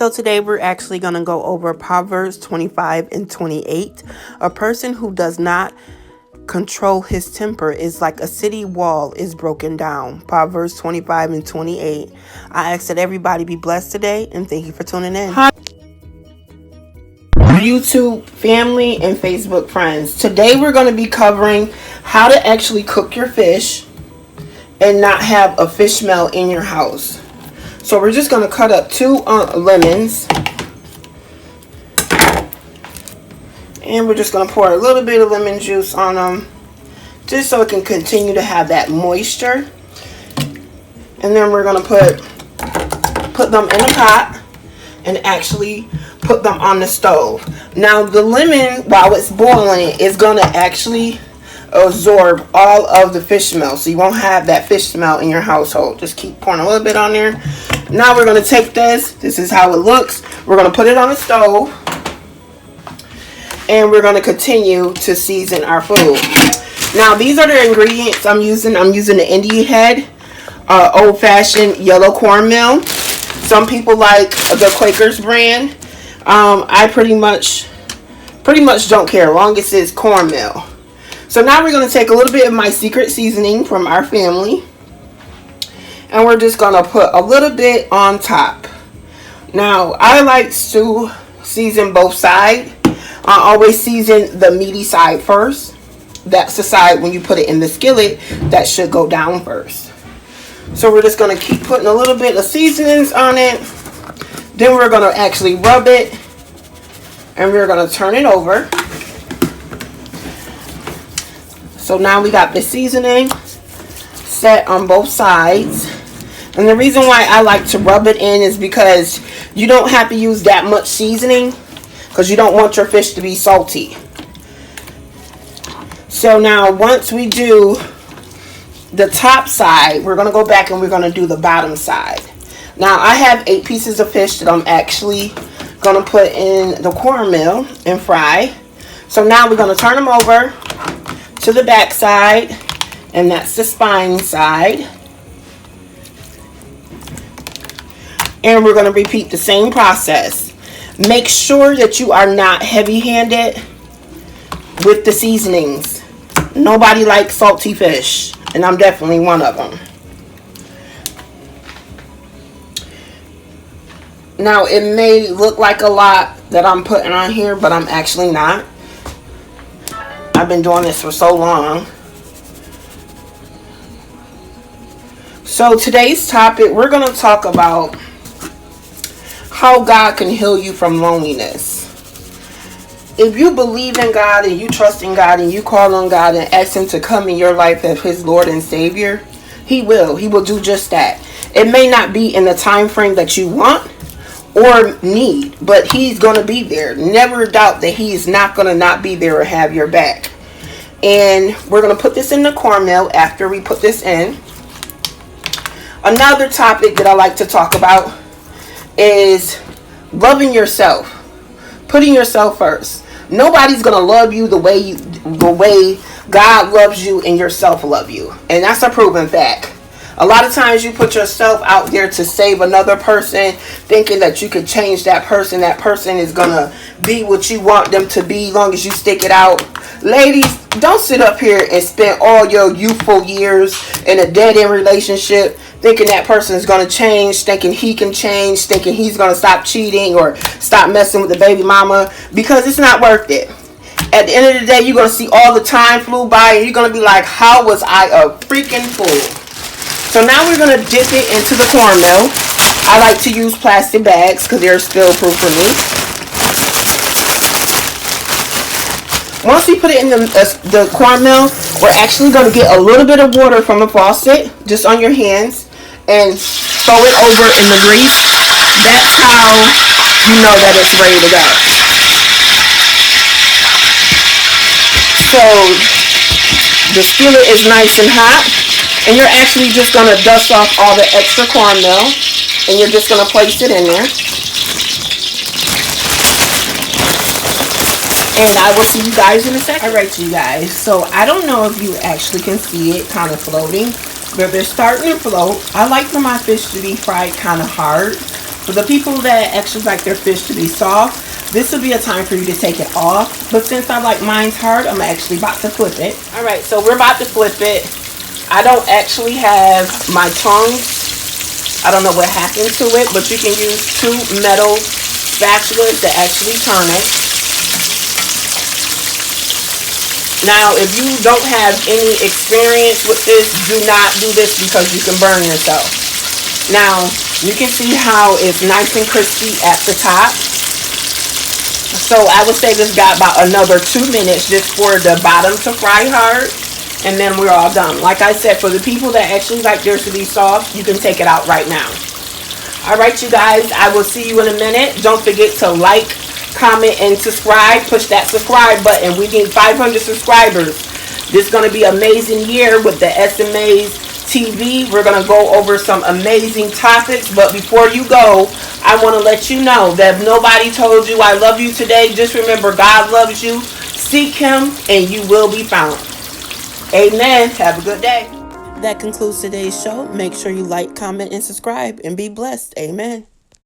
So today we're actually going to go over Proverbs 25 and 28. A person who does not control his temper is like a city wall is broken down. Proverbs 25 and 28. I ask that everybody be blessed today, and thank you for tuning in. Hi, YouTube family and Facebook friends. Today we're going to be covering how to actually cook your fish and not have a fish smell in your house. So we're just going to cut up 2 lemons. And we're just going to pour a little bit of lemon juice on them, just so it can continue to have that moisture. And then we're going to put them in a pot and actually put them on the stove. Now the lemon, while it's boiling, is going to actually absorb all of the fish smell, so you won't have that fish smell in your household. Just keep pouring a little bit on there. Now we're going to take this is how it looks. We're going to put it on the stove, and we're going to continue to season our food. Now these are the ingredients I'm using. I'm using the Indianhead old-fashioned yellow cornmeal. Some people like the Quaker's brand. I pretty much don't care, as long as it's cornmeal. So now we're going to take a little bit of my secret seasoning from our family, and we're just going to put a little bit on top. Now I like to season both sides. I always season the meaty side first. That's the side when you put it in the skillet that should go down first. So we're just going to keep putting a little bit of seasonings on it. Then we're going to actually rub it, and we're going to turn it over. So now we got the seasoning set on both sides. And the reason why I like to rub it in is because you don't have to use that much seasoning, because you don't want your fish to be salty. So now once we do the top side, we're going to go back and we're going to do the bottom side. Now I have 8 pieces of fish that I'm actually going to put in the cornmeal and fry. So now we're going to turn them over to the back side, and that's the spine side. And we're going to repeat the same process. Make sure that you are not heavy-handed with the seasonings. Nobody likes salty fish, and I'm definitely one of them. Now it may look like a lot that I'm putting on here, but I'm actually not. I've been doing this for so long. So today's topic, we're going to talk about how God can heal you from loneliness. If you believe in God and you trust in God and you call on God and ask Him to come in your life as His Lord and Savior, He will. He will do just that. It may not be in the time frame that you want or need, but He's going to be there. Never doubt that He is not going to not be there or have your back. And we're going to put this in the cornmeal after we put this in. Another topic that I like to talk about is loving yourself. Putting yourself first. Nobody's going to love you the way God loves you and yourself love you. And that's a proven fact. A lot of times you put yourself out there to save another person, thinking that you could change that person. That person is going to be what you want them to be, as long as you stick it out. Ladies, don't sit up here and spend all your youthful years in a dead-end relationship thinking that person is going to change, thinking he can change, thinking he's going to stop cheating or stop messing with the baby mama, because it's not worth it. At the end of the day, you're going to see all the time flew by, and you're going to be like, how was I a freaking fool? So now we're going to dip it into the cornmeal. I like to use plastic bags because they're spill proof for me. Once we put it in the cornmeal, we're actually going to get a little bit of water from the faucet, just on your hands, and throw it over in the grease. That's how you know that it's ready to go. So the skillet is nice and hot, and you're actually just going to dust off all the extra cornmeal, and you're just going to place it in there. And I will see you guys in a second. Alright, you guys. So I don't know if you actually can see it kind of floating, but they're starting to float. I like for my fish to be fried kind of hard. For the people that actually like their fish to be soft, this would be a time for you to take it off. But since I like mine's hard, I'm actually about to flip it. All right, so we're about to flip it. I don't actually have my tongs. I don't know what happened to it, but you can use 2 metal spatulas to actually turn it. Now, if you don't have any experience with this, do not do this because you can burn yourself. Now, you can see how it's nice and crispy at the top. So I would say this got about another 2 minutes just for the bottom to fry hard. And then we're all done. Like I said, for the people that actually like theirs to be soft, you can take it out right now. All right, you guys, I will see you in a minute. Don't forget to like, comment, and subscribe. Push that subscribe button. We need 500 subscribers. This is going to be an amazing year with the SMA's TV. We're going to go over some amazing topics. But before you go, I want to let you know that if nobody told you I love you today, just remember God loves you. Seek Him and you will be found. Amen. Have a good day. That concludes today's show. Make sure you like, comment, and subscribe, and be blessed. Amen.